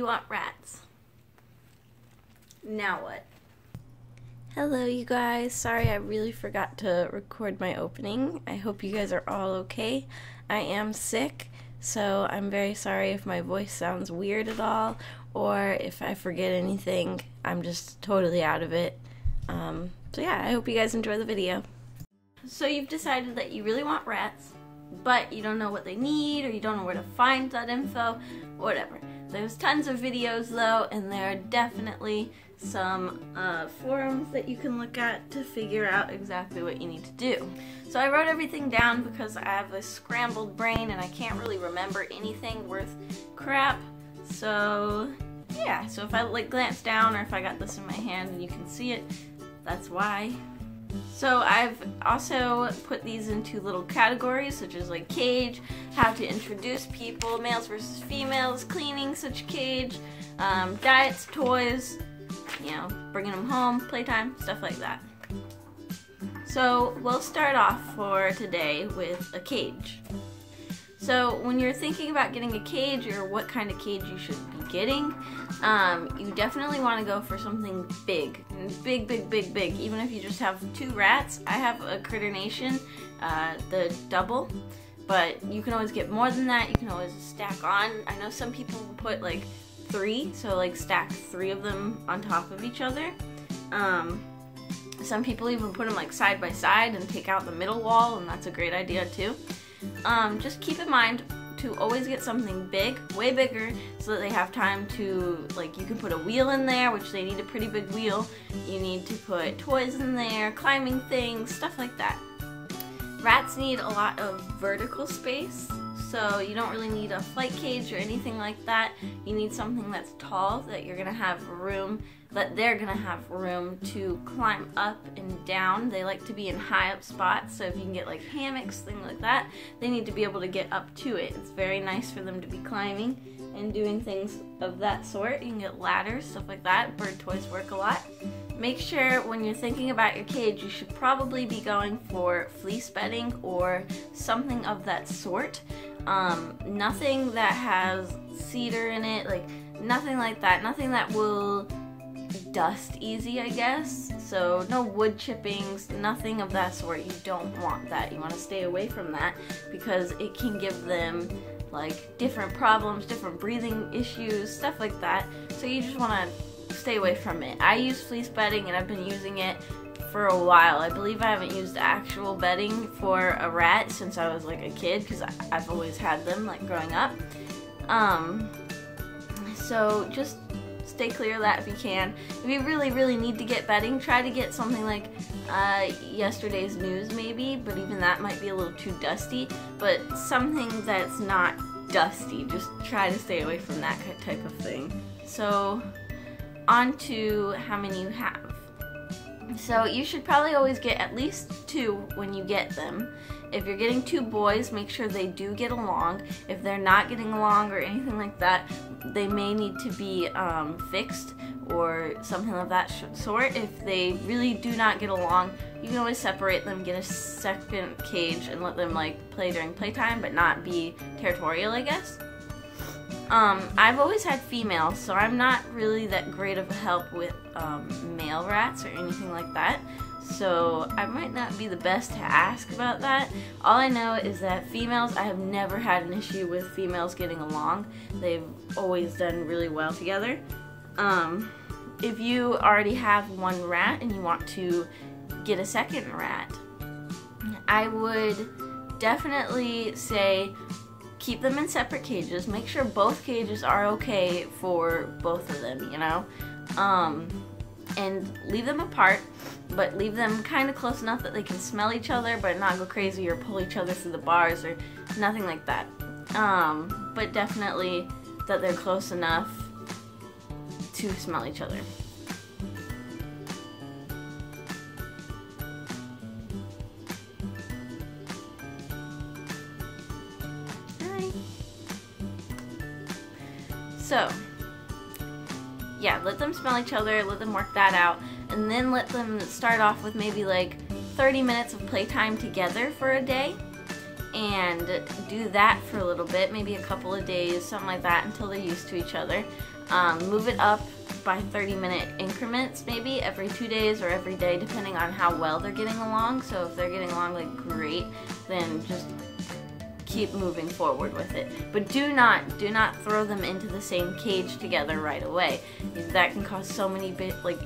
want rats. Now what? Hello you guys, sorry I really forgot to record my opening. I hope you guys are all okay. I am sick, so I'm very sorry if my voice sounds weird at all, or if I forget anything. I'm just totally out of it. So yeah, I hope you guys enjoy the video. So you've decided that you really want rats, but you don't know what they need, or you don't know where to find that info, whatever. There's tons of videos though, and there are definitely some forums that you can look at to figure out exactly what you need to do. So I wrote everything down because I have a scrambled brain and I can't really remember anything worth crap. So yeah, so if I like glance down, or if I got this in my hand and you can see it, that's why. So I've also put these into little categories such as like cage, how to introduce people, males versus females, cleaning such a cage, diets, toys, you know, bringing them home, playtime, stuff like that. So we'll start off for today with a cage. So when you're thinking about getting a cage, or what kind of cage you should be getting, you definitely want to go for something big. Big. Even if you just have 2 rats. I have a Critter Nation, the double, but you can always get more than that. You can always stack on. I know some people put like 3, so like stack 3 of them on top of each other. Some people even put them like side by side and take out the middle wall, and that's a great idea too. Just keep in mind to always get something big, way bigger, so that they have time to, like, you can put a wheel in there, which they need a pretty big wheel. You need to put toys in there, climbing things, stuff like that. Rats need a lot of vertical space, so you don't really need a flight cage or anything like that. You need something that's tall, that you're gonna have room, that they're gonna have room to climb up and down. They like to be in high up spots, so if you can get like hammocks, things like that, they need to be able to get up to it. It's very nice for them to be climbing and doing things of that sort. You can get ladders, stuff like that. Bird toys work a lot. Make sure when you're thinking about your cage, you should probably be going for fleece bedding or something of that sort. Nothing that has cedar in it, like nothing like that. Nothing that will dust easy, I guess. So no wood chippings, nothing of that sort. You don't want that. You want to stay away from that because it can give them like different problems, different breathing issues, stuff like that. So you just want to stay away from it. I use fleece bedding and I've been using it for a while. I believe I haven't used actual bedding for a rat since I was like a kid, because I've always had them like growing up. So just stay clear of that if you can. If you really need to get bedding, try to get something like Yesterday's News maybe, but even that might be a little too dusty. But something that's not dusty, just try to stay away from that type of thing. So on to how many you have. So you should probably always get at least 2 when you get them. If you're getting 2 boys, make sure they do get along. If they're not getting along or anything like that, they may need to be fixed or something of that sort. If they really do not get along, you can always separate them, get a second cage, and let them like play during playtime, but not be territorial, I guess. I've always had females, so I'm not really that great of a help with male rats or anything like that. So I might not be the best to ask about that. All I know is that females, I have never had an issue with females getting along. They've always done really well together. If you already have 1 rat and you want to get a second rat, I would definitely say keep them in separate cages. Make sure both cages are okay for both of them, you know? And leave them apart, but leave them kind of close enough that they can smell each other but not go crazy or pull each other through the bars or nothing like that. But definitely that they're close enough to smell each other. So, yeah, let them smell each other, let them work that out, and then let them start off with maybe like 30 minutes of playtime together for a day, and do that for a little bit, maybe a couple of days, something like that, until they're used to each other. Move it up by 30-minute increments, maybe every 2 days or every day, depending on how well they're getting along. So if they're getting along like great, then just keep moving forward with it. But do not throw them into the same cage together right away. That can cause so many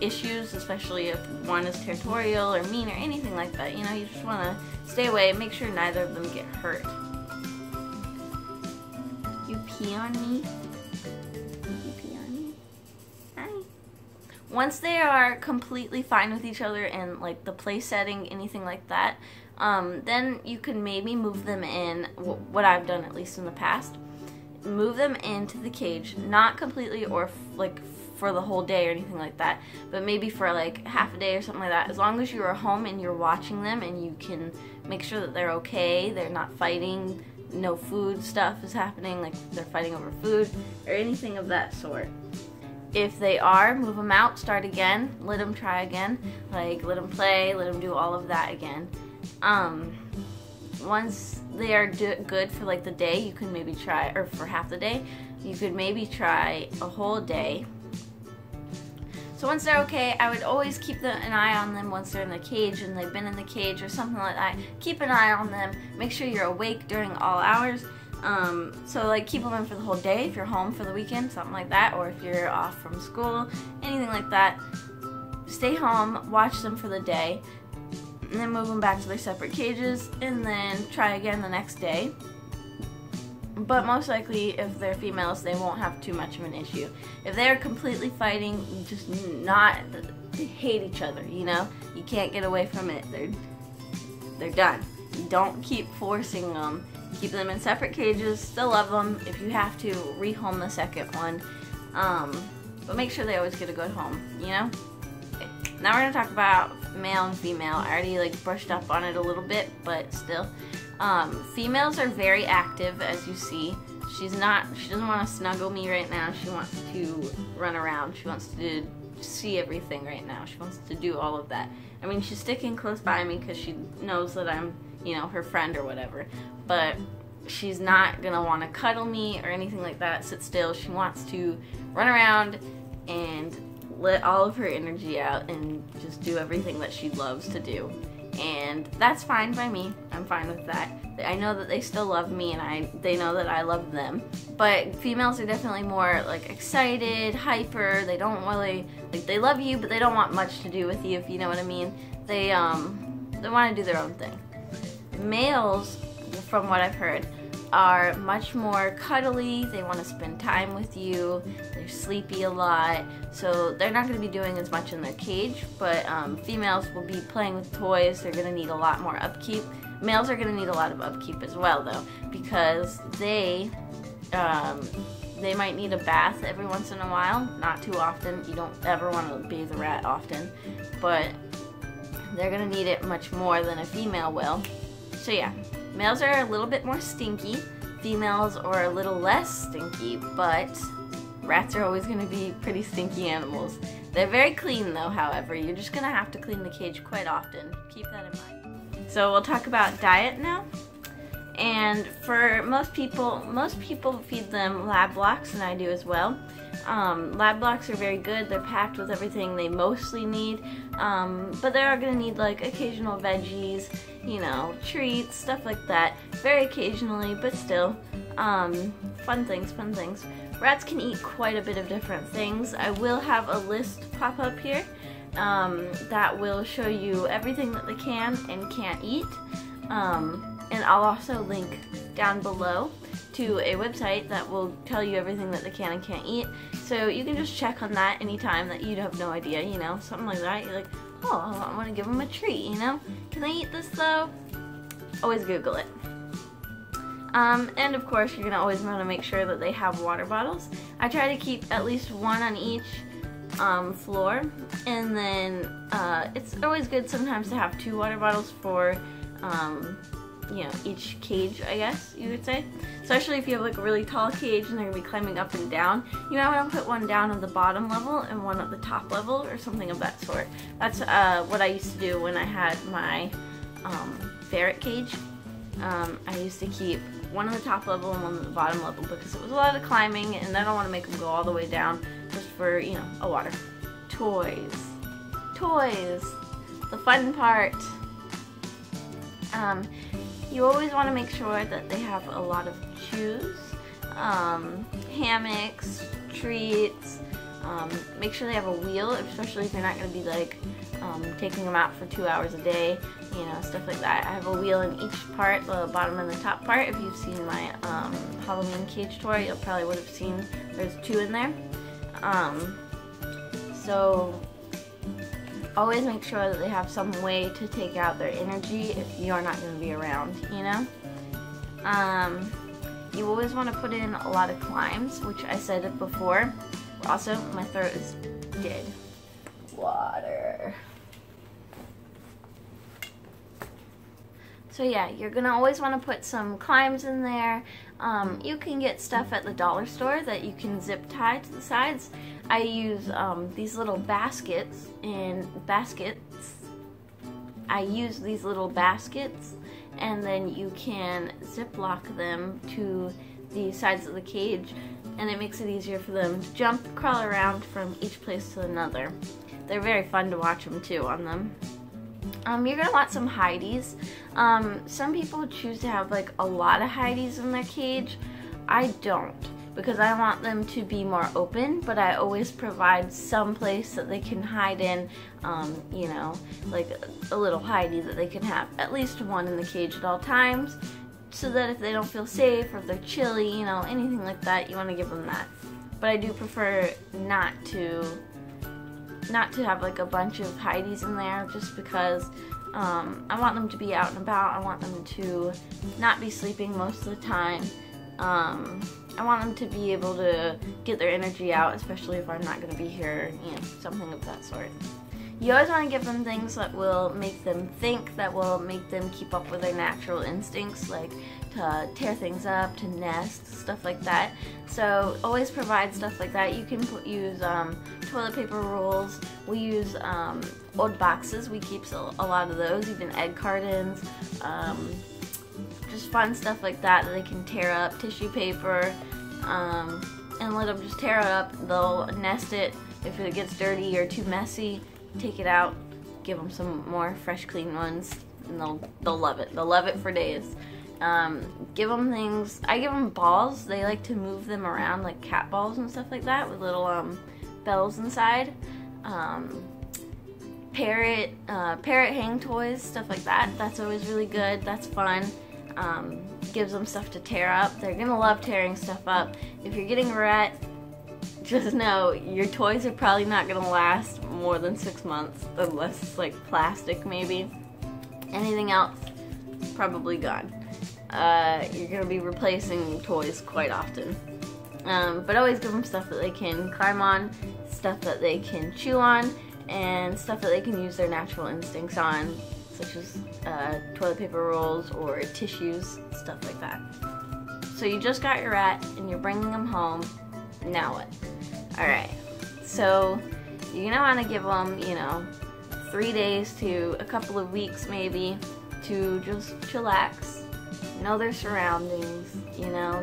issues, especially if one is territorial or mean or anything like that. You know, you just want to stay away, make sure neither of them get hurt. You pee on me? You pee on me? Hi. Once they are completely fine with each other and like the play setting, anything like that, then you can maybe move them in, what I've done at least in the past, move them into the cage, not completely or like for the whole day or anything like that, but maybe for like half a day or something like that. As long as you're home and you're watching them and you can make sure that they're okay, they're not fighting, no food stuff is happening, like they're fighting over food or anything of that sort. If they are, move them out, start again, let them try again, like let them play, let them do all of that again. Once they are good for like the day, you can maybe try, or for half the day, you could maybe try a whole day. So once they're okay, I would always keep an eye on them once they're in the cage and they've been in the cage or something like that. Keep an eye on them, make sure you're awake during all hours. So like keep them in for the whole day if you're home for the weekend, something like that, or if you're off from school, anything like that. Stay home, watch them for the day, and then move them back to their separate cages, and then try again the next day. But most likely, if they're females, they won't have too much of an issue. If they're completely fighting, they hate each other, you know? You can't get away from it. They're done. Don't keep forcing them. Keep them in separate cages, still love them. If you have to, rehome the second one. But make sure they always get a good home, you know? Okay. Now we're gonna talk about male and female. I already brushed up on it a little bit, but still. Females are very active, as you see. She doesn't want to snuggle me right now. She wants to run around. She wants to see everything right now. She wants to do all of that. I mean, she's sticking close by me because she knows that I'm, you know, her friend or whatever. But she's not gonna want to cuddle me or anything like that, sit still. She wants to run around and let all of her energy out and just do everything that she loves to do. And that's fine by me. I'm fine with that. I know that they still love me and they know that I love them. But females are definitely more excited, hyper. They don't really, they love you, but they don't want much to do with you, if you know what I mean. They want to do their own thing. Males, from what I've heard, are much more cuddly. They want to spend time with you. They're sleepy a lot, so they're not going to be doing as much in their cage, but females will be playing with toys. They're going to need a lot more upkeep. Males are going to need a lot of upkeep as well, though, because they might need a bath every once in a while. Not too often. You don't ever want to bathe a rat often, but they're going to need it much more than a female will. So yeah, males are a little bit more stinky, females are a little less stinky, but rats are always going to be pretty stinky animals. They're very clean though, however. You're just going to have to clean the cage quite often. Keep that in mind. So we'll talk about diet now. And for most people feed them lab blocks, and I do as well. Lab blocks are very good. They're packed with everything they mostly need, but they are going to need occasional veggies, you know, treats, stuff like that, very occasionally, but still, fun things. Rats can eat quite a bit of different things. I will have a list pop up here that will show you everything that they can and can't eat, and I'll also link down below to a website that will tell you everything that they can and can't eat. So you can just check on that anytime that you have no idea, you know, something like that. You're like, oh, I want to give them a treat, you know? Can they eat this though? Always Google it. And of course, you're going to always want to make sure that they have water bottles. I try to keep at least one on each floor. And then it's always good sometimes to have 2 water bottles for you know, each cage, I guess you would say. Especially if you have a really tall cage and they're going to be climbing up and down. You might want to put one down at the bottom level and one at the top level or something of that sort. That's what I used to do when I had my ferret cage. I used to keep one on the top level and one on the bottom level because it was a lot of climbing and I don't want to make them go all the way down just for, you know, a water. Toys. Toys. The fun part. You always want to make sure that they have a lot of chews, hammocks, treats. Make sure they have a wheel, especially if you're not going to be like taking them out for 2 hours a day, you know, stuff like that. I have a wheel in each part, the bottom and the top part. If you've seen my Halloween cage tour, you probably would have seen there's 2 in there. So always make sure that they have some way to take out their energy if you're not going to be around, you know. You always want to put in a lot of climbs, which I said it before. Also, my throat is dead. Water. So yeah, you're gonna always want to put some climbs in there. You can get stuff at the dollar store that you can zip tie to the sides. I use these little baskets and I use these little baskets, and then you can zip lock them to the sides of the cage, and it makes it easier for them to jump, crawl around from each place to another. They're very fun to watch them too on them. You're gonna want some hideys. Some people choose to have like a lot of hideys in their cage. I don't, because I want them to be more open, but I always provide some place that they can hide in, you know, like a little hidey that they can have at least one in the cage at all times, so that if they don't feel safe or if they're chilly, you know, anything like that, you want to give them that. But I do prefer not to have like a bunch of hideys in there, just because I want them to be out and about. I want them to not be sleeping most of the time. I want them to be able to get their energy out, especially if I'm not going to be here, you know, something of that sort. You always want to give them things that will make them think, that will make them keep up with their natural instincts, like to tear things up, to nest, stuff like that. So always provide stuff like that. You can use toilet paper rolls. We use old boxes. We keep a lot of those, even egg cartons. Just fun stuff like that they can tear up, tissue paper, and let them just tear it up. They'll nest it. If it gets dirty or too messy, take it out, give them some more fresh, clean ones, and they'll love it. They'll love it for days. Give them things. I give them balls. They like to move them around, like cat balls and stuff like that, with little bells inside. Parrot hang toys, stuff like that. That's always really good. That's fun. Gives them stuff to tear up. They're gonna love tearing stuff up. If you're getting a rat, just know your toys are probably not gonna last more than 6 months, unless it's like plastic maybe. Anything else, probably gone. You're gonna be replacing toys quite often. But always give them stuff that they can climb on, stuff that they can chew on, and stuff that they can use their natural instincts on, such as toilet paper rolls or tissues, stuff like that. So you just got your rat and you're bringing him home. Now what? Alright, so you're gonna want to give them, you know, 3 days to a couple of weeks maybe to just chillax, know their surroundings, you know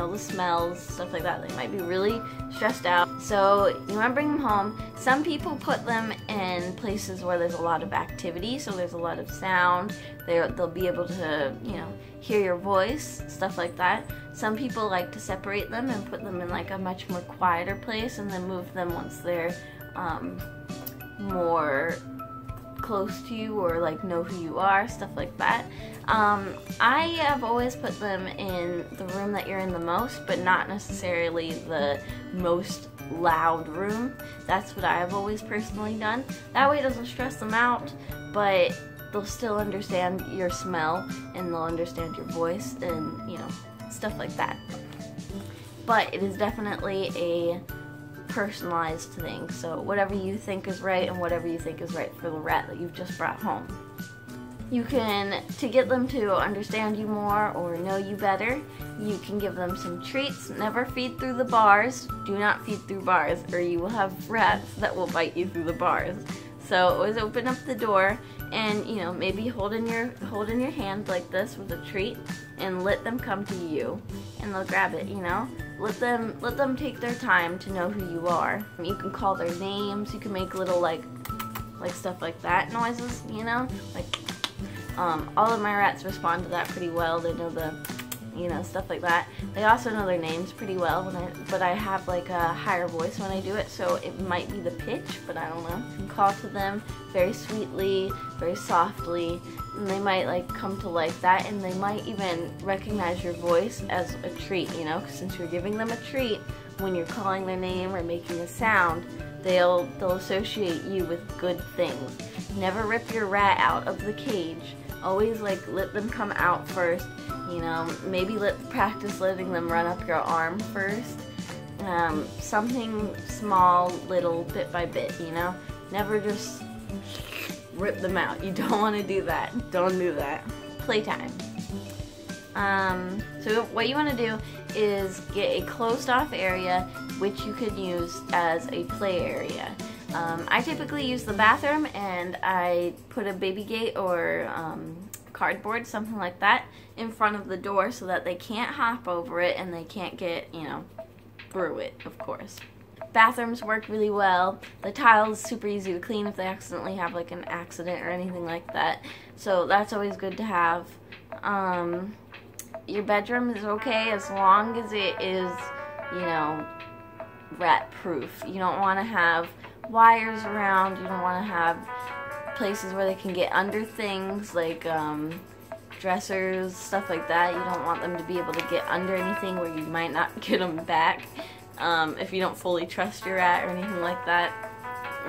the smells, stuff like that. They might be really stressed out. So you want to bring them home. Some people put them in places where there's a lot of activity, so there's a lot of sound. They'll be able to, you know, hear your voice, stuff like that. Some people like to separate them and put them in like a much more quieter place, and then move them once they're more close to you or like know who you are, stuff like that. I have always put them in the room that you're in the most, but not necessarily the most loud room. That's what I have always personally done. That way it doesn't stress them out, but they'll still understand your smell and they'll understand your voice and, you know, stuff like that. But it is definitely a personalized thing, so whatever you think is right and whatever you think is right for the rat that you've just brought home. You can, to get them to understand you more or know you better, you can give them some treats. Never feed through the bars. Do not feed through bars, or you will have rats that will bite you through the bars. So always open up the door and, you know, maybe hold in your hand like this with a treat, and let them come to you, and they'll grab it, you know? Let them take their time to know who you are. You can call their names, you can make little like stuff like that noises, you know? Like, all of my rats respond to that pretty well. They know the, you know, stuff like that. They also know their names pretty well, but I have like a higher voice when I do it, so it might be the pitch, but I don't know. You can call to them very sweetly, very softly, and they might like come to like that, and they might even recognize your voice as a treat, you know, 'cause since you're giving them a treat, when you're calling their name or making a sound, they'll associate you with good things. Never rip your rat out of the cage. Always like let them come out first, you know, maybe practice letting them run up your arm first. Something small, little, bit by bit, you know. Never just rip them out. You don't want to do that. Don't do that. Playtime. So what you want to do is get a closed off area which you could use as a play area. I typically use the bathroom, and I put a baby gate or cardboard, something like that, in front of the door so that they can't hop over it and they can't get, you know, through it, of course. Bathrooms work really well. The tile is super easy to clean if they accidentally have like an accident or anything like that. So that's always good to have. Your bedroom is okay as long as it is, you know, rat proof. You don't want to have wires around. You don't want to have places where they can get under things like dressers, stuff like that. You don't want them to be able to get under anything where you might not get them back if you don't fully trust your rat or anything like that.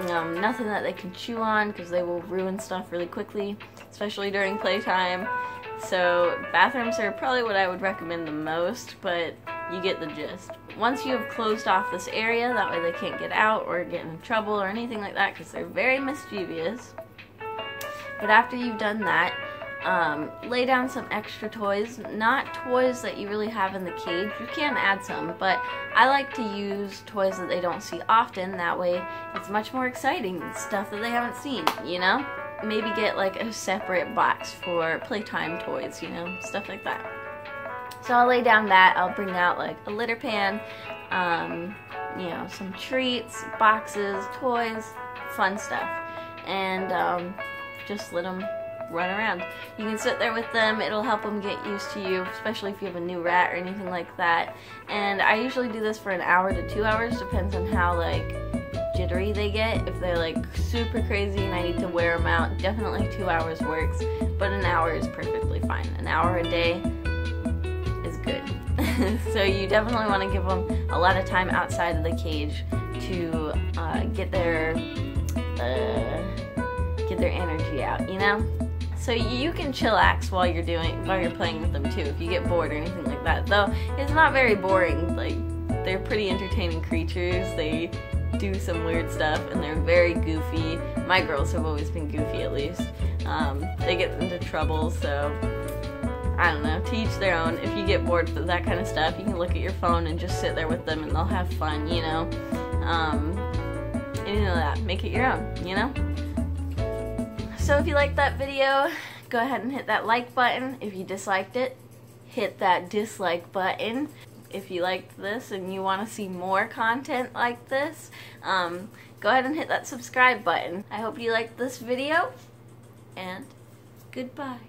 Nothing that they can chew on, because they will ruin stuff really quickly, especially during playtime. So bathrooms are probably what I would recommend the most, but you get the gist. Once you have closed off this area, that way they can't get out or get in trouble or anything like that, because they're very mischievous. But after you've done that, lay down some extra toys, not toys that you really have in the cage. You can add some, but I like to use toys that they don't see often. That way it's much more exciting, stuff that they haven't seen, you know? Maybe get like a separate box for playtime toys, you know, stuff like that. So I'll lay down that. I'll bring out like a litter pan, you know, some treats, boxes, toys, fun stuff, and just let them run around. You can sit there with them. It'll help them get used to you, especially if you have a new rat or anything like that. And I usually do this for an hour to 2 hours, depends on how like jittery they get. If they're like super crazy and I need to wear them out, definitely 2 hours works, but an hour is perfectly fine. An hour a day is good. So you definitely want to give them a lot of time outside of the cage to get their energy out, you know? So you can chillax while you're playing with them too, if you get bored or anything like that. Though it's not very boring. Like, they're pretty entertaining creatures. They do some weird stuff and they're very goofy. My girls have always been goofy, at least. They get into trouble, so I don't know, to each their own. If you get bored with that kind of stuff, you can look at your phone and just sit there with them and they'll have fun, you know? Any of that, make it your own, you know? So if you liked that video, go ahead and hit that like button. If you disliked it, hit that dislike button. If you liked this and you want to see more content like this, go ahead and hit that subscribe button. I hope you liked this video, and goodbye.